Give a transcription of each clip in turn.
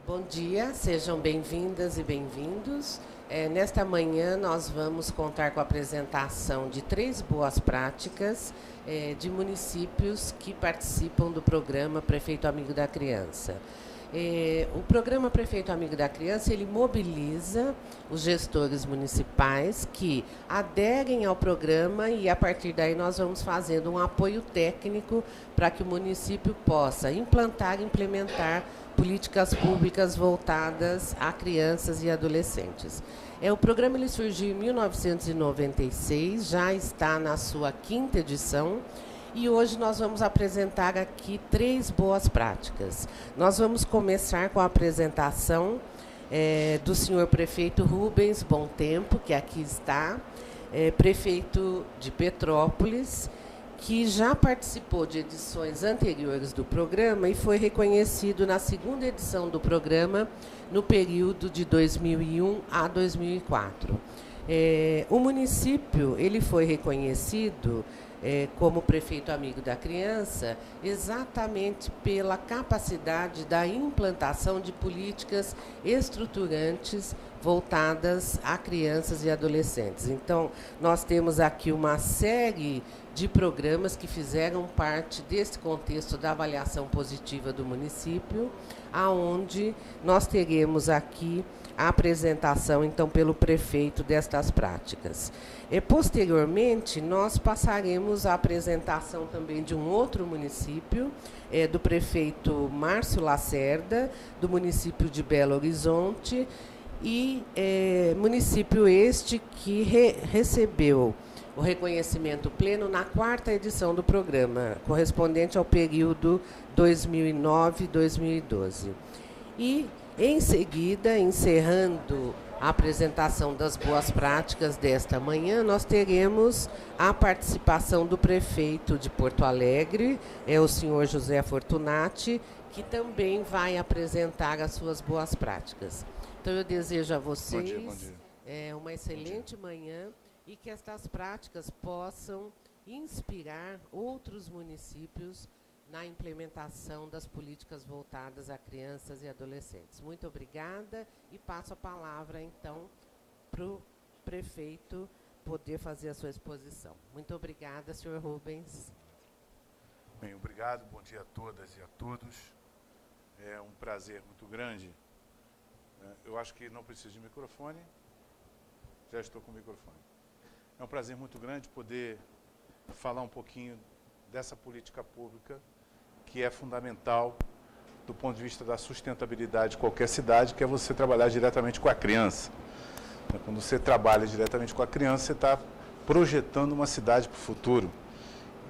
Bom dia, sejam bem-vindas e bem-vindos. Nesta manhã nós vamos contar com a apresentação de 3 boas práticas de municípios que participam do programa Prefeito Amigo da Criança. O programa Prefeito Amigo da Criança, ele mobiliza os gestores municipais que aderem ao programa e, a partir daí, nós vamos fazendo um apoio técnico para que o município possa implantar e implementar políticas públicas voltadas a crianças e adolescentes. O programa ele surgiu em 1996, já está na sua 5ª edição, e hoje nós vamos apresentar aqui 3 boas práticas. Nós vamos começar com a apresentação do senhor prefeito Rubens Bom Tempo, que aqui está, prefeito de Petrópolis, que já participou de edições anteriores do programa e foi reconhecido na 2ª edição do programa, no período de 2001 a 2004. O município ele foi reconhecido como Prefeito Amigo da Criança exatamente pela capacidade da implantação de políticas estruturantes voltadas a crianças e adolescentes. Então, nós temos aqui uma série de programas que fizeram parte desse contexto da avaliação positiva do município, aonde nós teremos aqui a apresentação, então, pelo prefeito destas práticas. Posteriormente, nós passaremos a apresentação também de um outro município, do prefeito Márcio Lacerda, do município de Belo Horizonte, e município este que recebeu o reconhecimento pleno na 4ª edição do programa, correspondente ao período 2009-2012. E, em seguida, encerrando a apresentação das boas práticas desta manhã, nós teremos a participação do prefeito de Porto Alegre, o senhor José Fortunati, que também vai apresentar as suas boas práticas. Então, eu desejo a vocês bom dia. Uma excelente manhã e que estas práticas possam inspirar outros municípios na implementação das políticas voltadas a crianças e adolescentes. Muito obrigada e passo a palavra, então, para o prefeito poder fazer a sua exposição. Muito obrigada, senhor Rubens. Bem, obrigado, bom dia a todas e a todos. É um prazer muito grande. Eu acho que não preciso de microfone, já estou com o microfone. É um prazer muito grande poder falar um pouquinho dessa política pública que é fundamental do ponto de vista da sustentabilidade de qualquer cidade, que é você trabalhar diretamente com a criança. Quando você trabalha diretamente com a criança, você está projetando uma cidade para o futuro.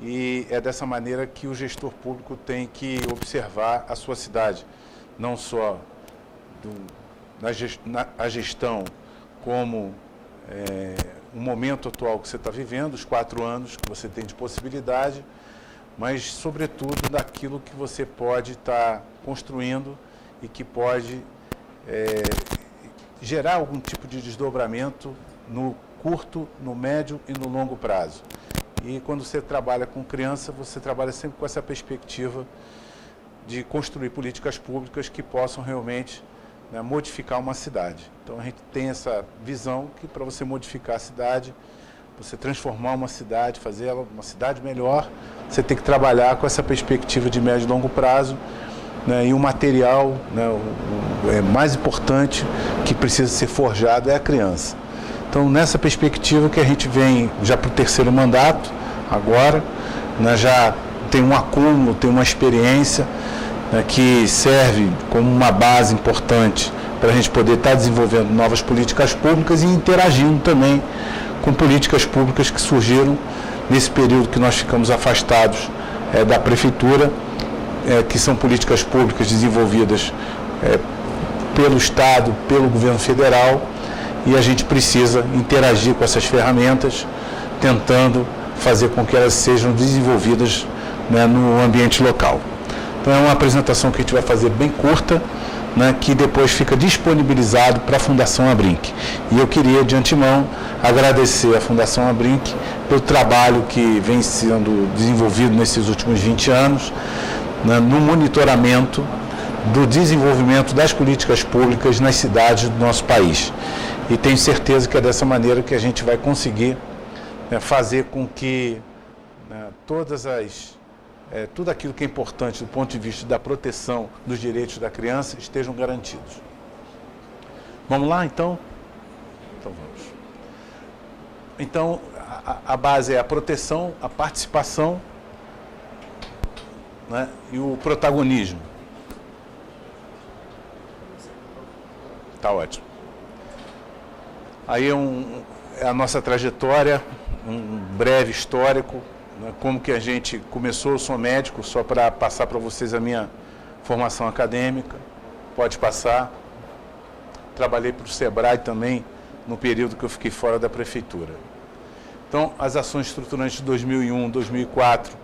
E é dessa maneira que o gestor público tem que observar a sua cidade, não só a gestão como o momento atual que você está vivendo, os 4 anos que você tem de possibilidade, mas, sobretudo, daquilo que você pode estar construindo e que pode gerar algum tipo de desdobramento no curto, no médio e no longo prazo. E, quando você trabalha com criança, você trabalha sempre com essa perspectiva de construir políticas públicas que possam realmente modificar uma cidade. Então, a gente tem essa visão que, para você modificar a cidade, você transformar uma cidade, fazer ela uma cidade melhor, você tem que trabalhar com essa perspectiva de médio e longo prazo, e o material, mais importante que precisa ser forjado é a criança. Então, nessa perspectiva que a gente vem já para o 3º mandato, agora, já tem um acúmulo, tem uma experiência que serve como uma base importante para a gente poder estar desenvolvendo novas políticas públicas e interagindo também com políticas públicas que surgiram nesse período que nós ficamos afastados da prefeitura, que são políticas públicas desenvolvidas pelo Estado, pelo governo federal, e a gente precisa interagir com essas ferramentas, tentando fazer com que elas sejam desenvolvidas no ambiente local. Então, é uma apresentação que a gente vai fazer bem curta, que depois fica disponibilizado para a Fundação Abrinq. E eu queria, de antemão, agradecer à Fundação Abrinq pelo trabalho que vem sendo desenvolvido nesses últimos 20 anos, no monitoramento do desenvolvimento das políticas públicas nas cidades do nosso país. E tenho certeza que é dessa maneira que a gente vai conseguir fazer com que tudo aquilo que é importante do ponto de vista da proteção dos direitos da criança estejam garantidos. Vamos lá, então? Então vamos. Então, a base é a proteção, a participação, né, e o protagonismo. Tá ótimo. Aí é a nossa trajetória, um breve histórico, né, como que a gente começou. Eu sou médico, só para passar para vocês a minha formação acadêmica. Pode passar. Trabalhei para o SEBRAE também, no período que eu fiquei fora da prefeitura. Então, as ações estruturantes de 2001, 2004,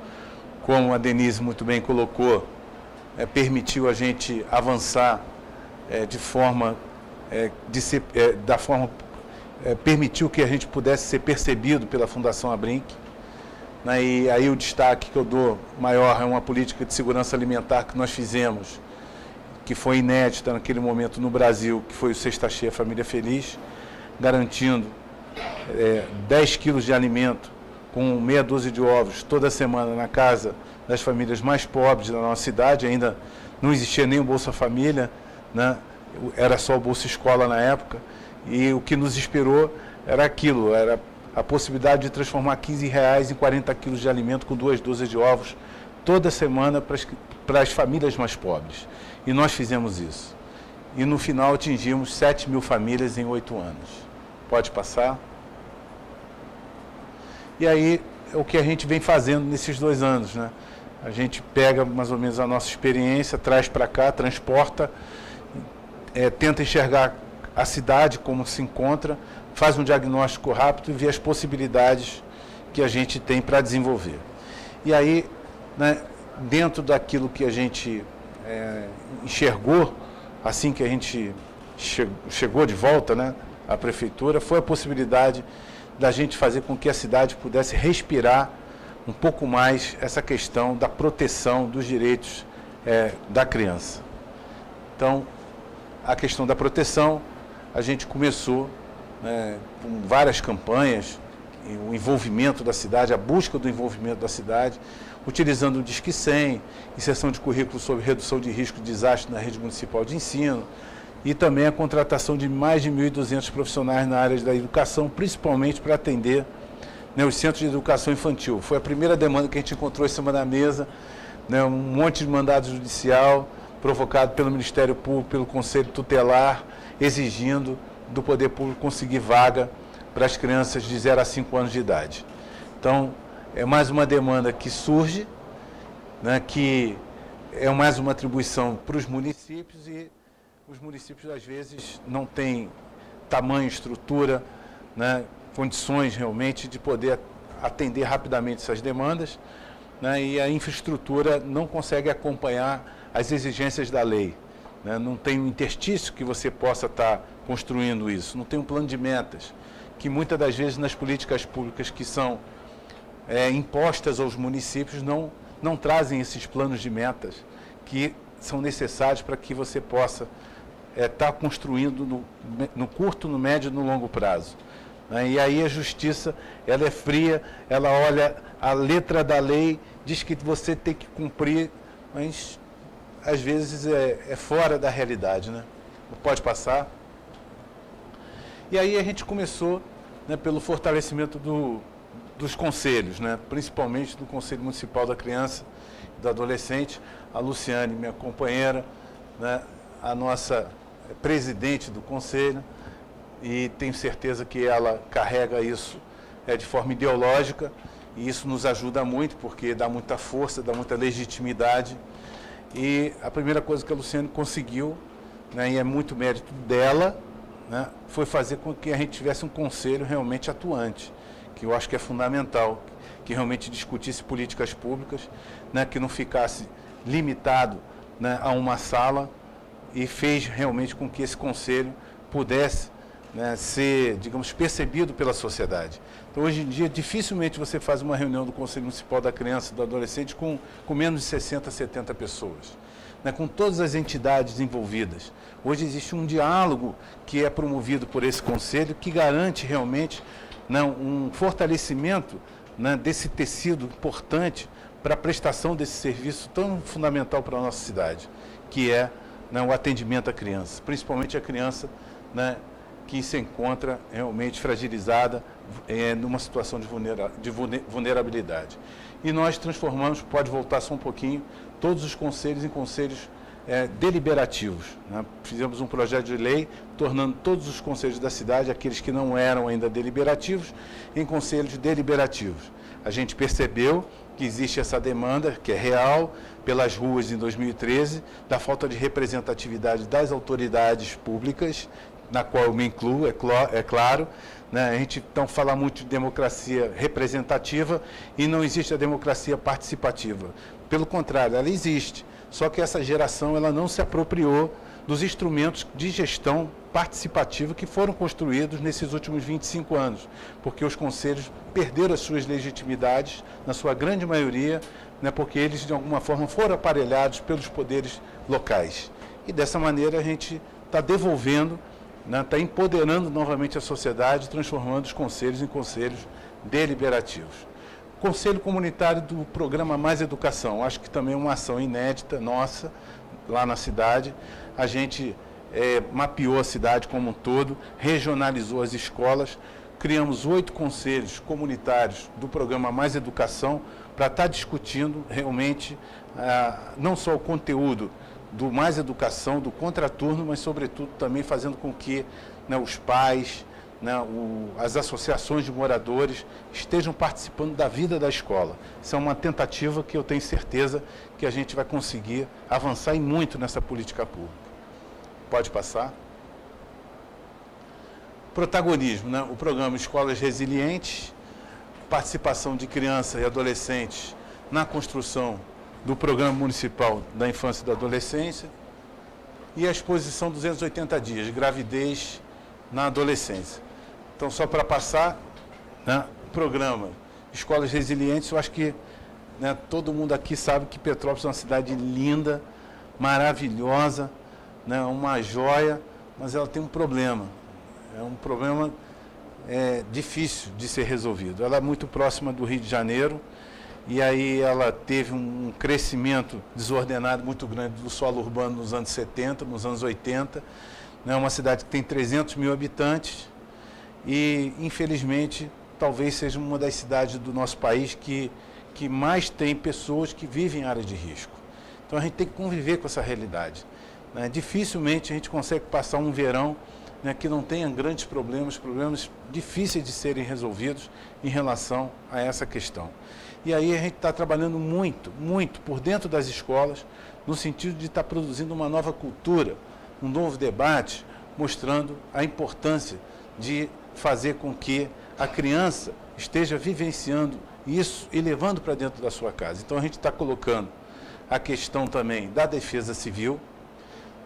como a Denise muito bem colocou, permitiu a gente avançar de forma, permitiu que a gente pudesse ser percebido pela Fundação Abrinq. Né, e aí o destaque que eu dou maior é uma política de segurança alimentar que nós fizemos, que foi inédita naquele momento no Brasil, que foi o Cesta Cheia Família Feliz, garantindo 10 quilos de alimento com meia dúzia de ovos toda semana na casa das famílias mais pobres da nossa cidade. Ainda não existia nem o Bolsa Família, né? Era só o Bolsa Escola na época, e o que nos inspirou era aquilo, era a possibilidade de transformar R$15 em 40 quilos de alimento com 2 dúzias de ovos toda semana para as famílias mais pobres. E nós fizemos isso. E no final atingimos 7 mil famílias em 8 anos. Pode passar. E aí é o que a gente vem fazendo nesses 2 anos, né? A gente pega mais ou menos a nossa experiência, traz para cá, transporta, tenta enxergar a cidade como se encontra, faz um diagnóstico rápido e vê as possibilidades que a gente tem para desenvolver. E aí, né, dentro daquilo que a gente enxergou, assim que a gente chegou de volta, né, à prefeitura, foi a possibilidade da gente fazer com que a cidade pudesse respirar um pouco mais essa questão da proteção dos direitos da criança. Então, a questão da proteção, a gente começou com várias campanhas, o envolvimento da cidade, a busca do envolvimento da cidade, utilizando o Disque 100, inserção de currículo sobre redução de risco de desastre na rede municipal de ensino, e também a contratação de mais de 1.200 profissionais na área da educação, principalmente para atender, né, os centros de educação infantil. Foi a primeira demanda que a gente encontrou em cima da mesa, né, um monte de mandado judicial provocado pelo Ministério Público, pelo Conselho Tutelar, exigindo do Poder Público conseguir vaga para as crianças de 0 a 5 anos de idade. Então, é mais uma demanda que surge, né, que é mais uma atribuição para os municípios, e os municípios, às vezes, não têm tamanho, estrutura, né, condições realmente de poder atender rapidamente essas demandas, né, e a infraestrutura não consegue acompanhar as exigências da lei. Né, não tem um interstício que você possa estar construindo isso, não tem um plano de metas, que muitas das vezes nas políticas públicas que são impostas aos municípios não trazem esses planos de metas que são necessários para que você possa estar construindo no curto, no médio e no longo prazo. Né? E aí a justiça, ela é fria, ela olha a letra da lei, diz que você tem que cumprir, mas às vezes é fora da realidade, né? Pode passar. E aí a gente começou, né, pelo fortalecimento dos conselhos, né, principalmente do Conselho Municipal da Criança e do Adolescente, a Luciane, minha companheira, né, a nossa presidente do Conselho, e tenho certeza que ela carrega isso de forma ideológica, e isso nos ajuda muito, porque dá muita força, dá muita legitimidade. E a primeira coisa que a Luciane conseguiu, né, e é muito mérito dela, né, foi fazer com que a gente tivesse um conselho realmente atuante, que eu acho que é fundamental, que realmente discutisse políticas públicas, né, que não ficasse limitado, né, a uma sala, e fez realmente com que esse conselho pudesse, né, ser, digamos, percebido pela sociedade. Então, hoje em dia, dificilmente você faz uma reunião do Conselho Municipal da Criança e do Adolescente com menos de 60, 70 pessoas. né, com todas as entidades envolvidas. Hoje existe um diálogo que é promovido por esse conselho, que garante realmente, né, um fortalecimento, né, desse tecido importante para a prestação desse serviço tão fundamental para a nossa cidade, que é, né, o atendimento à criança, principalmente a criança, né, que se encontra realmente fragilizada, numa situação de vulnerabilidade. E nós transformamos, pode voltar só um pouquinho, todos os conselhos em conselhos deliberativos, né? Fizemos um projeto de lei tornando todos os conselhos da cidade, aqueles que não eram ainda deliberativos, em conselhos deliberativos. A gente percebeu que existe essa demanda, que é real, pelas ruas em 2013, da falta de representatividade das autoridades públicas, na qual eu me incluo, é claro, né? A gente então fala muito de democracia representativa e não existe a democracia participativa. Pelo contrário, ela existe, só que essa geração ela não se apropriou dos instrumentos de gestão participativa que foram construídos nesses últimos 25 anos, porque os conselhos perderam as suas legitimidades, na sua grande maioria, né, porque eles de alguma forma foram aparelhados pelos poderes locais. E dessa maneira a gente está devolvendo, está empoderando novamente a sociedade, transformando os conselhos em conselhos deliberativos. Conselho Comunitário do Programa Mais Educação, acho que também é uma ação inédita nossa, lá na cidade. A gente mapeou a cidade como um todo, regionalizou as escolas, criamos 8 conselhos comunitários do Programa Mais Educação para estar discutindo realmente não só o conteúdo do Mais Educação, do contraturno, mas, sobretudo, também fazendo com que, né, os pais, né, as associações de moradores estejam participando da vida da escola. Isso é uma tentativa que eu tenho certeza que a gente vai conseguir avançar e muito nessa política pública. Pode passar. Protagonismo, né? O programa Escolas Resilientes, participação de crianças e adolescentes na construção do Programa Municipal da Infância e da Adolescência e a exposição 280 dias, gravidez na adolescência. Então, só para passar, né, programa Escolas Resilientes, eu acho que, né, todo mundo aqui sabe que Petrópolis é uma cidade linda, maravilhosa, né, uma joia, mas ela tem um problema. É um problema difícil de ser resolvido. Ela é muito próxima do Rio de Janeiro, e aí ela teve um crescimento desordenado muito grande do solo urbano nos anos 70, nos anos 80. É uma cidade que tem 300 mil habitantes e, infelizmente, talvez seja uma das cidades do nosso país que mais tem pessoas que vivem em áreas de risco. Então, a gente tem que conviver com essa realidade, né? Dificilmente a gente consegue passar um verão, né, que não tenha grandes problemas difíceis de serem resolvidos em relação a essa questão. E aí a gente está trabalhando muito, muito por dentro das escolas, no sentido de estar produzindo uma nova cultura, um novo debate, mostrando a importância de fazer com que a criança esteja vivenciando isso e levando para dentro da sua casa. Então a gente está colocando a questão também da defesa civil,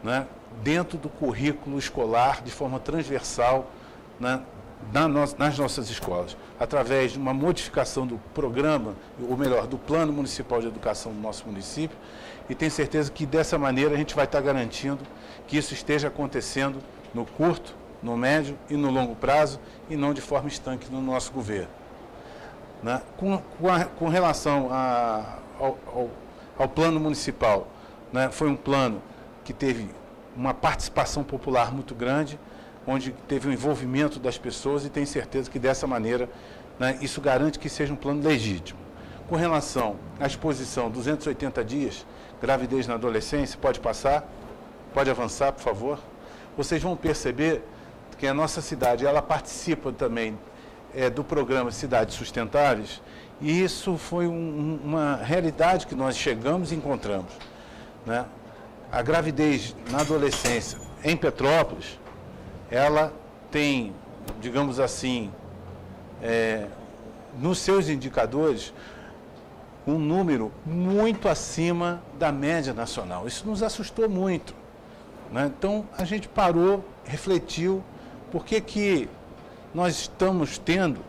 né, dentro do currículo escolar, de forma transversal, né, nas nossas escolas, através de uma modificação do programa, ou melhor, do Plano Municipal de Educação do nosso município, e tenho certeza que dessa maneira a gente vai estar garantindo que isso esteja acontecendo no curto, no médio e no longo prazo, e não de forma estanque no nosso governo. Né? Com relação ao Plano Municipal, né, foi um plano que teve uma participação popular muito grande, onde teve o envolvimento das pessoas, e tenho certeza que dessa maneira, né, isso garante que seja um plano legítimo. Com relação à exposição 280 dias, gravidez na adolescência, pode passar, pode avançar, por favor. Vocês vão perceber que a nossa cidade, ela participa também do programa Cidades Sustentáveis, e isso foi uma realidade que nós chegamos e encontramos, né? A gravidez na adolescência em Petrópolis, ela tem, digamos assim, nos seus indicadores, um número muito acima da média nacional. Isso nos assustou muito, né? Então, a gente parou, refletiu, por que nós estamos tendo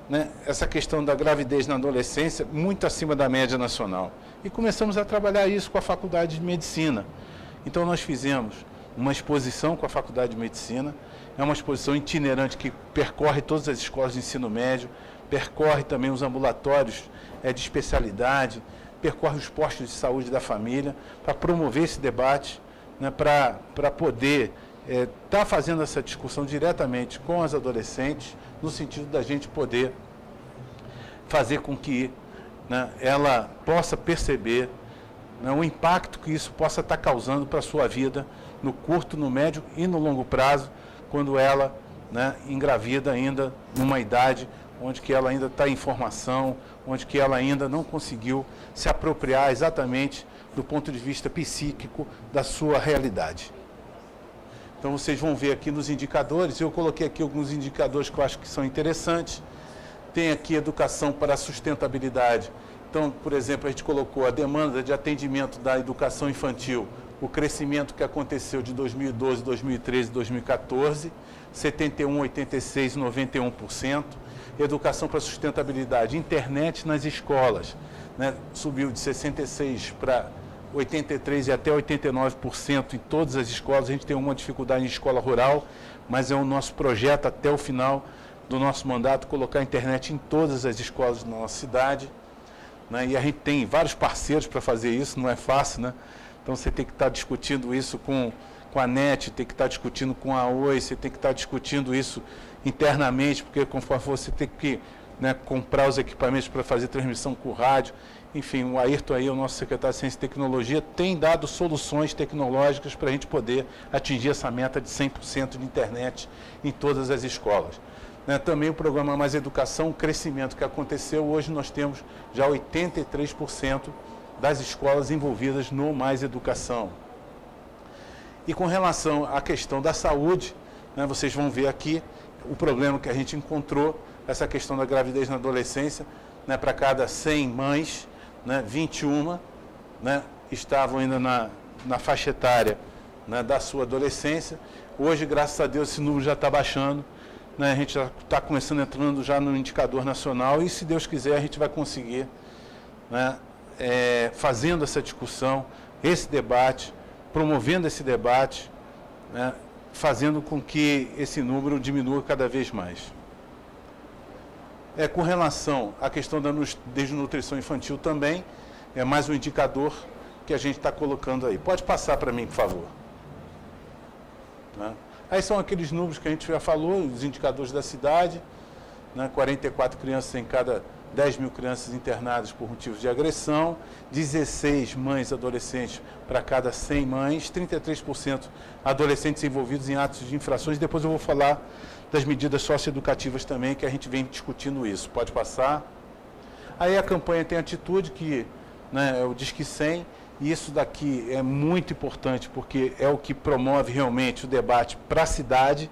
né, essa questão da gravidez na adolescência muito acima da média nacional. E começamos a trabalhar isso com a Faculdade de Medicina. Então nós fizemos uma exposição com a Faculdade de Medicina, é uma exposição itinerante que percorre todas as escolas de ensino médio, percorre também os ambulatórios de especialidade, percorre os postos de saúde da família, para promover esse debate, né, para poder estar fazendo essa discussão diretamente com as adolescentes, no sentido da gente poder fazer com que, né, ela possa perceber, né, o impacto que isso possa estar causando para a sua vida no curto, no médio e no longo prazo, quando ela, né, engravida ainda numa idade onde que ela ainda está em formação, onde que ela ainda não conseguiu se apropriar exatamente do ponto de vista psíquico da sua realidade. Então vocês vão ver aqui nos indicadores, eu coloquei aqui alguns indicadores que eu acho que são interessantes. Tem aqui educação para a sustentabilidade. Então, por exemplo, a gente colocou a demanda de atendimento da educação infantil, o crescimento que aconteceu de 2012, 2013 e 2014, 71, 86 e 91%. Educação para a sustentabilidade, internet nas escolas, né, subiu de 66% para 83% e até 89% em todas as escolas. A gente tem uma dificuldade em escola rural, mas é o nosso projeto até o final do nosso mandato, colocar a internet em todas as escolas da nossa cidade, né, e a gente tem vários parceiros para fazer isso, não é fácil, né? Então você tem que estar discutindo isso com a NET, tem que estar discutindo com a Oi, você tem que estar discutindo isso internamente, porque conforme você tem que, né, comprar os equipamentos para fazer transmissão com rádio. Enfim, o Ayrton aí, o nosso secretário de Ciência e Tecnologia, tem dado soluções tecnológicas para a gente poder atingir essa meta de 100% de internet em todas as escolas. Né, também o programa Mais Educação, o crescimento que aconteceu, hoje nós temos já 83% das escolas envolvidas no Mais Educação. E com relação à questão da saúde, né, vocês vão ver aqui o problema que a gente encontrou, essa questão da gravidez na adolescência, né, para cada 100 mães, né, 21, né, estavam ainda na faixa etária, né, da sua adolescência. Hoje, graças a Deus, esse número já está baixando, né, a gente já está começando entrando já no indicador nacional e, se Deus quiser, a gente vai conseguir, né, fazendo essa discussão, esse debate, promovendo esse debate, né, fazendo com que esse número diminua cada vez mais. Com relação à questão da desnutrição infantil também, é mais um indicador que a gente está colocando aí. Pode passar para mim, por favor. Né? Aí são aqueles números que a gente já falou, os indicadores da cidade, né? 44 crianças em cada 10 mil crianças internadas por motivos de agressão, 16 mães adolescentes para cada 100 mães, 33% adolescentes envolvidos em atos de infrações. Depois eu vou falar das medidas socioeducativas também, que a gente vem discutindo isso. Pode passar. Aí a campanha Tem Atitude, que, né, é o Disque 100, e isso daqui é muito importante, porque é o que promove realmente o debate para a cidade,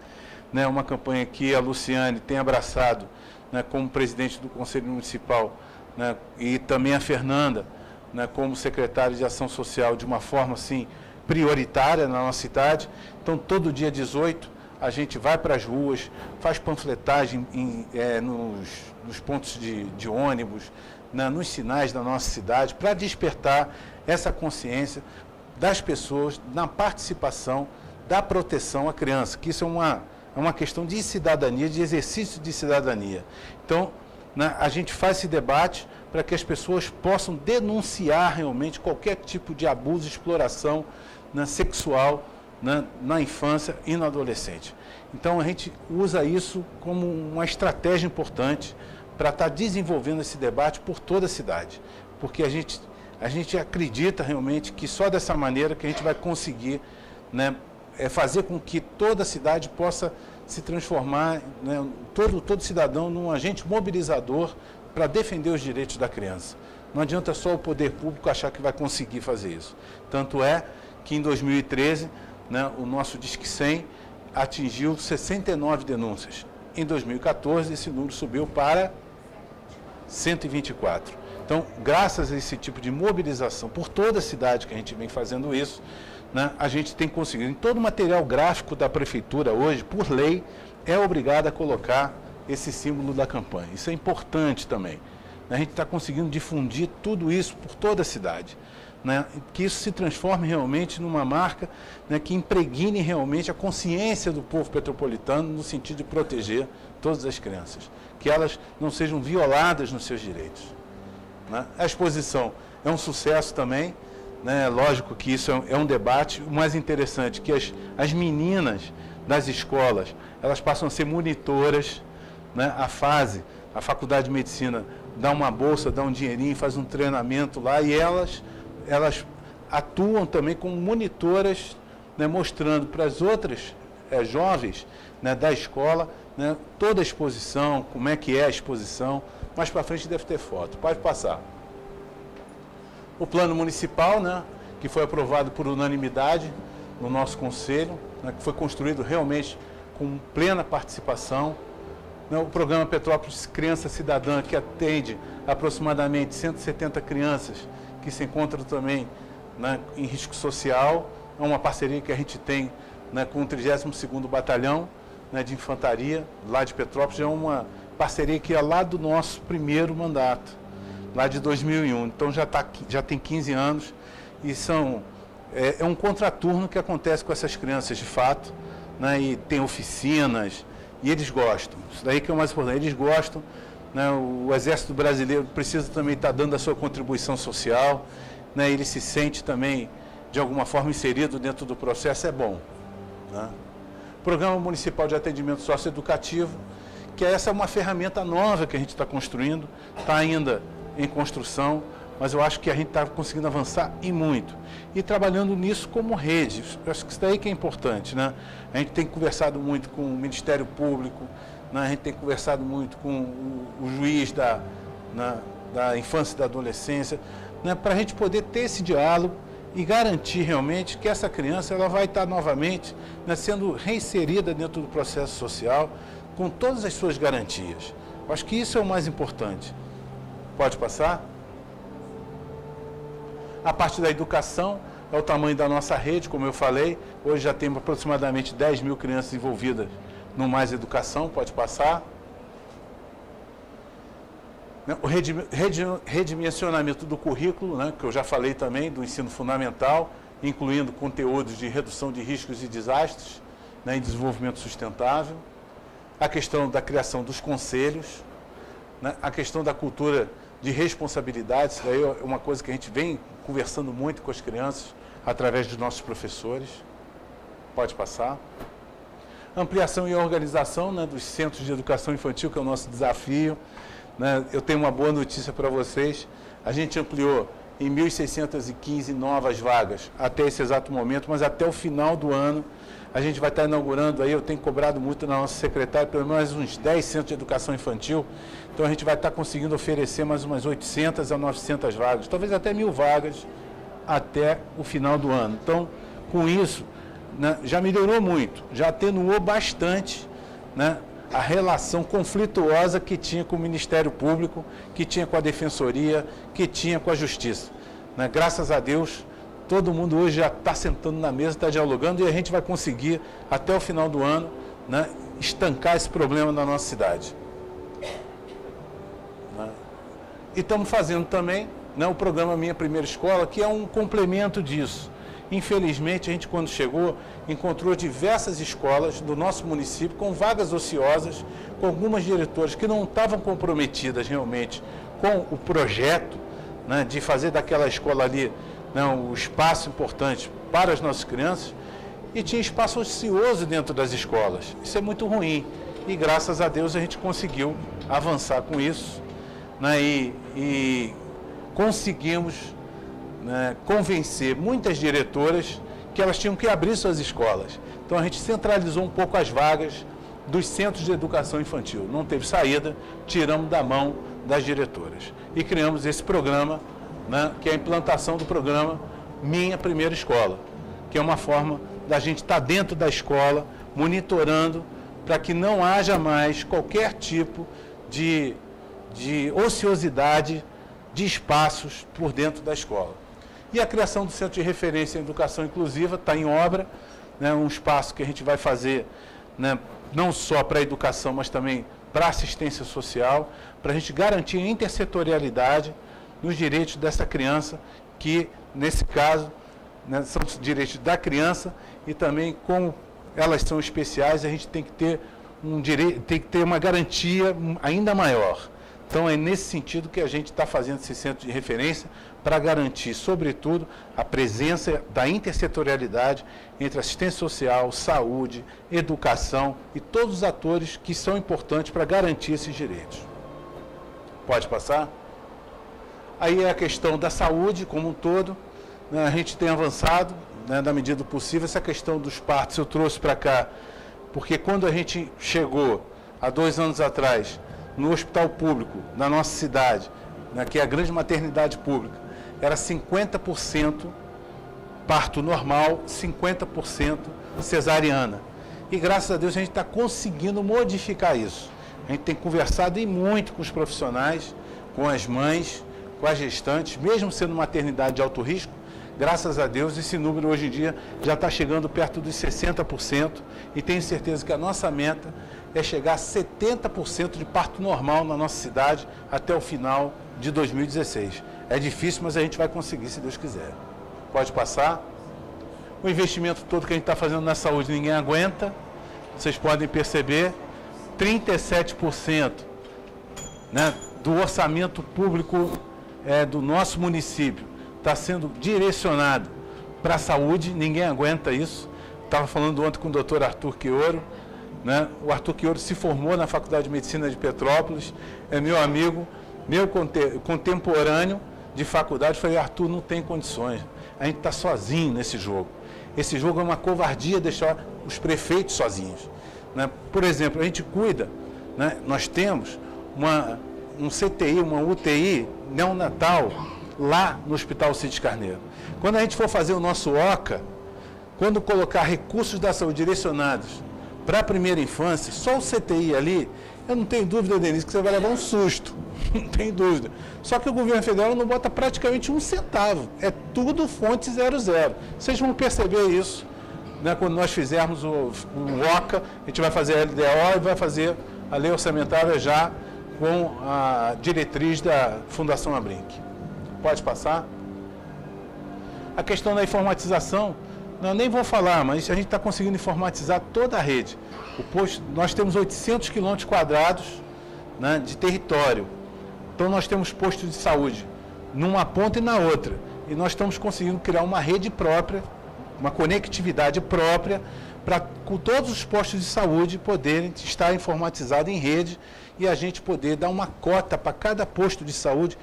né, uma campanha que a Luciane tem abraçado, né, como presidente do Conselho Municipal, né, e também a Fernanda, né, como secretária de Ação Social, de uma forma assim prioritária na nossa cidade. Então, todo dia 18, a gente vai para as ruas, faz panfletagem nos pontos de ônibus, né, nos sinais da nossa cidade, para despertar essa consciência das pessoas na participação da proteção à criança, que isso é uma questão de cidadania, de exercício de cidadania. Então, né, a gente faz esse debate para que as pessoas possam denunciar realmente qualquer tipo de abuso, exploração, né, sexual, né, na infância e no adolescente. Então, a gente usa isso como uma estratégia importante para estar desenvolvendo esse debate por toda a cidade, porque a gente acredita realmente que só dessa maneira que a gente vai conseguir, né, fazer com que toda a cidade possa se transformar, né, todo cidadão num agente mobilizador para defender os direitos da criança. Não adianta só o poder público achar que vai conseguir fazer isso. Tanto é que em 2013, né, o nosso Disque 100 atingiu 69 denúncias. Em 2014, esse número subiu para 124. Então, graças a esse tipo de mobilização por toda a cidade que a gente vem fazendo isso, né, a gente tem conseguido. Em todo o material gráfico da prefeitura hoje, por lei, é obrigado a colocar esse símbolo da campanha. Isso é importante também. A gente está conseguindo difundir tudo isso por toda a cidade. Né, que isso se transforme realmente numa marca, né, que impregne realmente a consciência do povo petropolitano no sentido de proteger todas as crianças, que elas não sejam violadas nos seus direitos. Né? A exposição é um sucesso também, né, lógico que isso é um debate. O mais interessante é que as meninas das escolas, elas passam a ser monitoras, né, a Faculdade de Medicina dá uma bolsa, dá um dinheirinho, faz um treinamento lá, e elas atuam também como monitoras, né, mostrando para as outras jovens, né, da escola, né, toda a exposição, como é que é a exposição. Mais para frente deve ter foto. Pode passar. O plano municipal, né, que foi aprovado por unanimidade no nosso conselho, né, que foi construído realmente com plena participação. Né, o programa Petrópolis Criança Cidadã, que atende aproximadamente 170 crianças que se encontram também, né, em risco social. É uma parceria que a gente tem, né, com o 30º Batalhão, né, de Infantaria, lá de Petrópolis. É uma parceria que é lá do nosso primeiro mandato, lá de 2001. Então já tem 15 anos e é um contraturno que acontece com essas crianças de fato, né, e tem oficinas, e eles gostam. Isso daí que é o mais importante, eles gostam. Né, o Exército Brasileiro precisa também estar dando a sua contribuição social, né, ele se sente também, de alguma forma, inserido dentro do processo, é bom. Né? Programa Municipal de Atendimento Socioeducativo, que essa é uma ferramenta nova que a gente está construindo, está ainda em construção, mas eu acho que a gente está conseguindo avançar e muito. E trabalhando nisso como rede, eu acho que isso daí que é importante. Né? A gente tem conversado muito com o Ministério Público, né? A gente tem conversado muito com o juiz da infância e da adolescência, né? Para a gente poder ter esse diálogo e garantir realmente que essa criança ela vai estar novamente, né, sendo reinserida dentro do processo social com todas as suas garantias. Eu acho que isso é o mais importante. Pode passar? A parte da educação é o tamanho da nossa rede, como eu falei. Hoje já temos aproximadamente 10 mil crianças envolvidas no Mais Educação. Pode passar. O redimensionamento do currículo, né, que eu já falei também, do ensino fundamental, incluindo conteúdos de redução de riscos e desastres, né, e desenvolvimento sustentável. A questão da criação dos conselhos, né, a questão da cultura de responsabilidade. Isso daí é uma coisa que a gente vem conversando muito com as crianças, através dos nossos professores. Pode passar. Ampliação e organização, né, dos centros de educação infantil, que é o nosso desafio. Né? Eu tenho uma boa notícia para vocês. A gente ampliou em 1.615 novas vagas até esse exato momento, mas até o final do ano a gente vai estar inaugurando aí, eu tenho cobrado muito na nossa secretária, pelo menos uns 10 centros de educação infantil. Então a gente vai estar conseguindo oferecer mais umas 800 a 900 vagas, talvez até 1.000 vagas até o final do ano. Então, com isso, né, já melhorou muito, já atenuou bastante, né, a relação conflituosa que tinha com o Ministério Público, que tinha com a Defensoria, que tinha com a Justiça. Né? Graças a Deus, todo mundo hoje já está sentando na mesa, está dialogando, e a gente vai conseguir, até o final do ano, né, estancar esse problema na nossa cidade. Né? E estamos fazendo também, né, o programa Minha Primeira Escola, que é um complemento disso. Infelizmente, a gente, quando chegou, encontrou diversas escolas do nosso município com vagas ociosas, com algumas diretoras que não estavam comprometidas realmente com o projeto, né, de fazer daquela escola ali, né, um espaço importante para as nossas crianças, e tinha espaço ocioso dentro das escolas. Isso é muito ruim. E, graças a Deus, a gente conseguiu avançar com isso, né, e conseguimos, né, convencer muitas diretoras que elas tinham que abrir suas escolas. Então a gente centralizou um pouco as vagas dos centros de educação infantil. Não teve saída, tiramos da mão das diretoras. E criamos esse programa, né, que é a implantação do programa Minha Primeira Escola, que é uma forma da gente estar dentro da escola, monitorando, para que não haja mais qualquer tipo de ociosidade de espaços por dentro da escola. E a criação do Centro de Referência em Educação Inclusiva está em obra, né, um espaço que a gente vai fazer, né, não só para a educação, mas também para assistência social, para a gente garantir a intersetorialidade nos direitos dessa criança, que, nesse caso, né, são os direitos da criança, e também, como elas são especiais, a gente tem que ter uma garantia ainda maior. Então, é nesse sentido que a gente está fazendo esse centro de referência, para garantir, sobretudo, a presença da intersetorialidade entre assistência social, saúde, educação e todos os atores que são importantes para garantir esses direitos. Pode passar? Aí é a questão da saúde como um todo, né? A gente tem avançado, né, na medida do possível. Essa questão dos partos eu trouxe para cá, porque quando a gente chegou, há 2 anos atrás, no hospital público da nossa cidade, né, que é a grande maternidade pública, era 50% parto normal, 50% cesariana. E graças a Deus a gente está conseguindo modificar isso. A gente tem conversado e muito com os profissionais, com as mães, com as gestantes, mesmo sendo maternidade de alto risco. Graças a Deus esse número hoje em dia já está chegando perto dos 60%, e tenho certeza que a nossa meta é chegar a 70% de parto normal na nossa cidade até o final de 2016. É difícil, mas a gente vai conseguir, se Deus quiser. Pode passar. O investimento todo que a gente está fazendo na saúde, ninguém aguenta. Vocês podem perceber, 37%, né, do orçamento público do nosso município está sendo direcionado para a saúde, ninguém aguenta isso. Estava falando ontem com o doutor Arthur Quioro, né? O Arthur Quioro se formou na Faculdade de Medicina de Petrópolis, é meu amigo, meu contemporâneo de faculdade. Falei, Arthur, não tem condições, a gente está sozinho nesse jogo. Esse jogo é uma covardia deixar os prefeitos sozinhos, né? Por exemplo, a gente cuida, né? Nós temos um CTI, uma UTI neonatal lá no Hospital Cides Carneiro. Quando a gente for fazer o nosso OCA, quando colocar recursos da saúde direcionados para a primeira infância, só o CTI ali, eu não tenho dúvida, Denise, que você vai levar um susto, não tem dúvida. Só que o governo federal não bota praticamente um centavo, é tudo fonte 00. Vocês vão perceber isso, né, quando nós fizermos o OCA, a gente vai fazer a LDO e vai fazer a lei orçamentária já com a diretriz da Fundação Abrinq. Pode passar. A questão da informatização, eu nem vou falar, mas a gente está conseguindo informatizar toda a rede. Nós temos 800 quilômetros quadrados, né, de território. Então nós temos postos de saúde numa ponta e na outra. E nós estamos conseguindo criar uma rede própria, uma conectividade própria, para com todos os postos de saúde poderem estar informatizados em rede e a gente poder dar uma cota para cada posto de saúde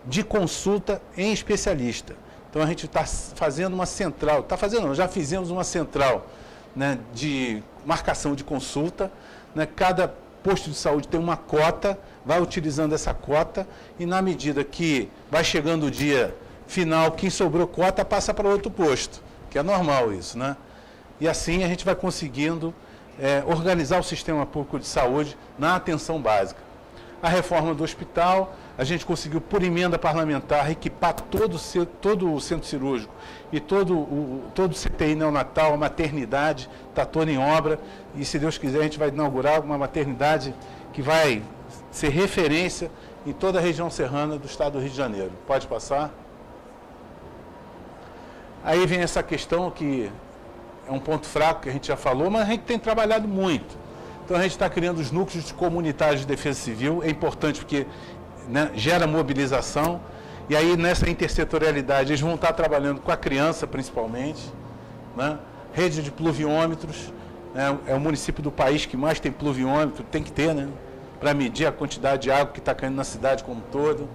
de consulta em especialista. Então a gente está fazendo uma central, já fizemos uma central, né, de marcação de consulta, né, cada posto de saúde tem uma cota, vai utilizando essa cota e na medida que vai chegando o dia final, quem sobrou cota passa para outro posto, que é normal isso, né? E assim a gente vai conseguindo organizar o sistema público de saúde na atenção básica. A reforma do hospital, a gente conseguiu, por emenda parlamentar, equipar todo o centro cirúrgico e todo o CTI neonatal, a maternidade, está toda em obra. E, se Deus quiser, a gente vai inaugurar uma maternidade que vai ser referência em toda a região serrana do estado do Rio de Janeiro. Pode passar. Aí vem essa questão que é um ponto fraco que a gente já falou, mas a gente tem trabalhado muito. Então, a gente está criando os núcleos comunitários de defesa civil, é importante porque, né, gera mobilização, e aí nessa intersetorialidade eles vão estar trabalhando com a criança principalmente, né? Rede de pluviômetros, né? É o município do país que mais tem pluviômetro, tem que ter, né? Para medir a quantidade de água que está caindo na cidade como um todo,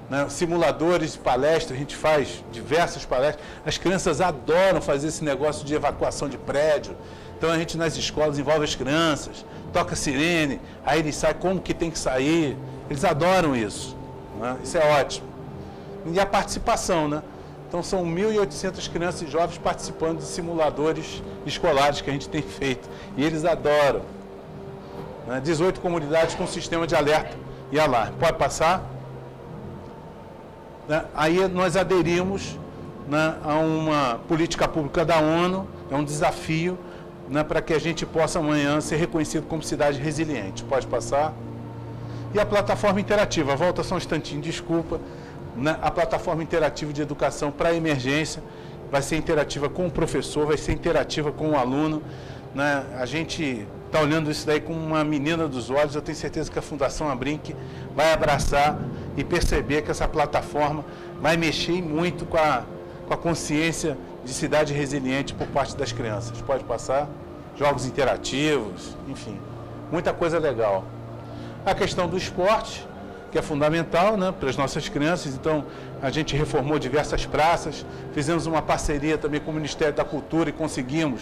né? Simuladores de palestras, a gente faz diversas palestras, as crianças adoram fazer esse negócio de evacuação de prédio. Então a gente nas escolas envolve as crianças, toca sirene, aí eles saem como que tem que sair, eles adoram isso, né? Isso é ótimo. E a participação, né? Então são 1.800 crianças e jovens participando de simuladores escolares que a gente tem feito, e eles adoram, né? 18 comunidades com sistema de alerta e alarme. Pode passar? Né? Aí nós aderimos, né, a uma política pública da ONU, é um desafio, né, para que a gente possa amanhã ser reconhecido como cidade resiliente. Pode passar? E a plataforma interativa, volta só um instantinho, desculpa, né? A plataforma interativa de educação para a emergência vai ser interativa com o professor, vai ser interativa com o aluno, né? A gente está olhando isso daí com uma menina dos olhos, eu tenho certeza que a Fundação ABRINC vai abraçar e perceber que essa plataforma vai mexer muito com a consciência de cidade resiliente por parte das crianças. Pode passar, jogos interativos, enfim, muita coisa legal. A questão do esporte, que é fundamental, né, para as nossas crianças, então a gente reformou diversas praças, fizemos uma parceria também com o Ministério da Cultura e conseguimos,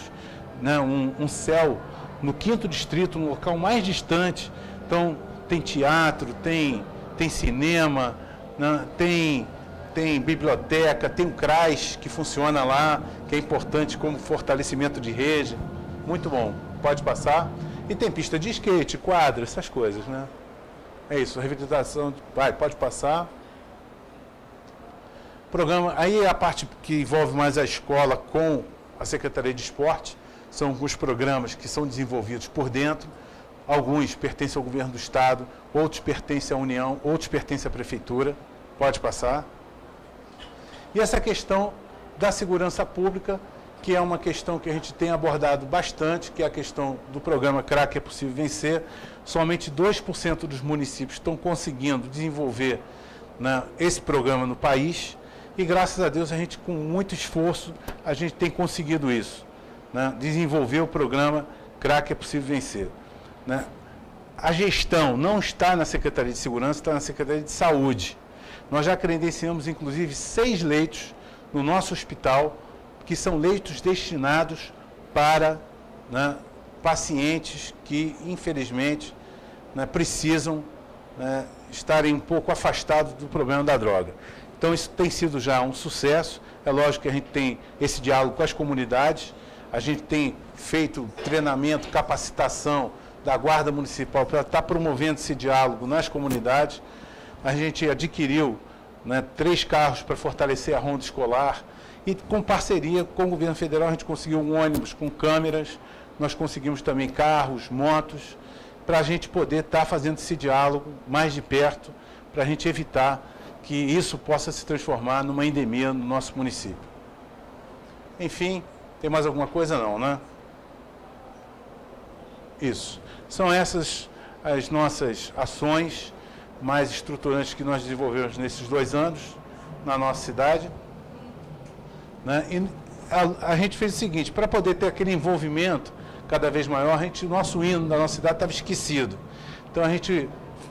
né, um céu no 5º distrito, no local mais distante. Então tem teatro, tem cinema, né, tem biblioteca, tem um CRAS que funciona lá, que é importante como fortalecimento de rede. Muito bom, pode passar. E tem pista de skate, quadra, essas coisas, né? É isso, reabilitação, pode passar. Programa, aí a parte que envolve mais a escola com a Secretaria de Esporte, são alguns programas que são desenvolvidos por dentro, alguns pertencem ao governo do Estado, outros pertencem à União, outros pertencem à Prefeitura, pode passar. E essa questão da segurança pública, que é uma questão que a gente tem abordado bastante, que é a questão do programa CRAC é Possível Vencer. Somente 2% dos municípios estão conseguindo desenvolver, né, esse programa no país, e graças a Deus a gente, com muito esforço, a gente tem conseguido isso, né, desenvolver o programa CRAC é Possível Vencer, né. A gestão não está na Secretaria de Segurança, está na Secretaria de Saúde. Nós já credenciamos, inclusive, 6 leitos no nosso hospital, que são leitos destinados para, né, pacientes que, infelizmente, né, precisam, né, estarem um pouco afastados do problema da droga. Então, isso tem sido já um sucesso. É lógico que a gente tem esse diálogo com as comunidades, a gente tem feito treinamento, capacitação da Guarda Municipal para estar promovendo esse diálogo nas comunidades. A gente adquiriu, né, 3 carros para fortalecer a ronda escolar, e com parceria com o governo federal a gente conseguiu um ônibus com câmeras, nós conseguimos também carros, motos, para a gente poder estar fazendo esse diálogo mais de perto, para a gente evitar que isso possa se transformar numa endemia no nosso município. Enfim, tem mais alguma coisa? Não, né? Isso. São essas as nossas ações mais estruturantes que nós desenvolvemos nesses 2 anos na nossa cidade, né? E a gente fez o seguinte, para poder ter aquele envolvimento cada vez maior, o nosso hino da nossa cidade estava esquecido. Então a gente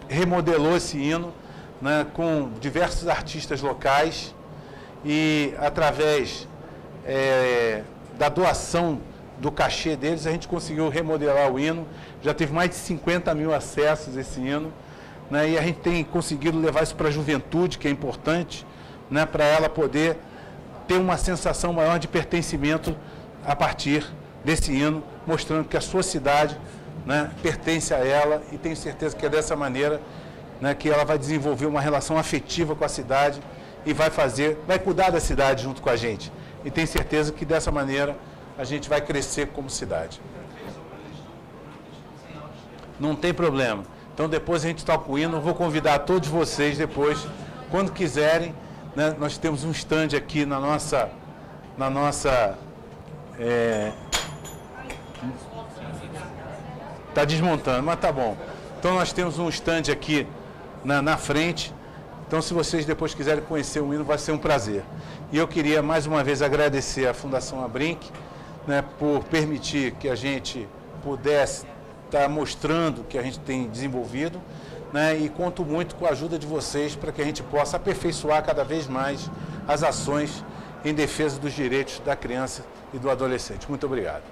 remodelou esse hino, né, com diversos artistas locais, e através da doação do cachê deles, a gente conseguiu remodelar o hino. Já teve mais de 50 mil acessos esse hino, né, e a gente tem conseguido levar isso para a juventude, que é importante, né, para ela poder ter uma sensação maior de pertencimento a partir desse hino, mostrando que a sua cidade, né, pertence a ela, e tenho certeza que é dessa maneira, né, que ela vai desenvolver uma relação afetiva com a cidade e vai cuidar da cidade junto com a gente. E tenho certeza que dessa maneira a gente vai crescer como cidade. Não tem problema. Então depois a gente toca o hino, eu vou convidar todos vocês depois, quando quiserem, né, nós temos um stand aqui na nossa tá desmontando, mas tá bom. Então nós temos um stand aqui na frente. Então, se vocês depois quiserem conhecer o hino, vai ser um prazer. E eu queria mais uma vez agradecer à Fundação ABRINC, né, por permitir que a gente pudesse estar mostrando o que a gente tem desenvolvido, né, e conto muito com a ajuda de vocês para que a gente possa aperfeiçoar cada vez mais as ações em defesa dos direitos da criança e do adolescente. Muito obrigado.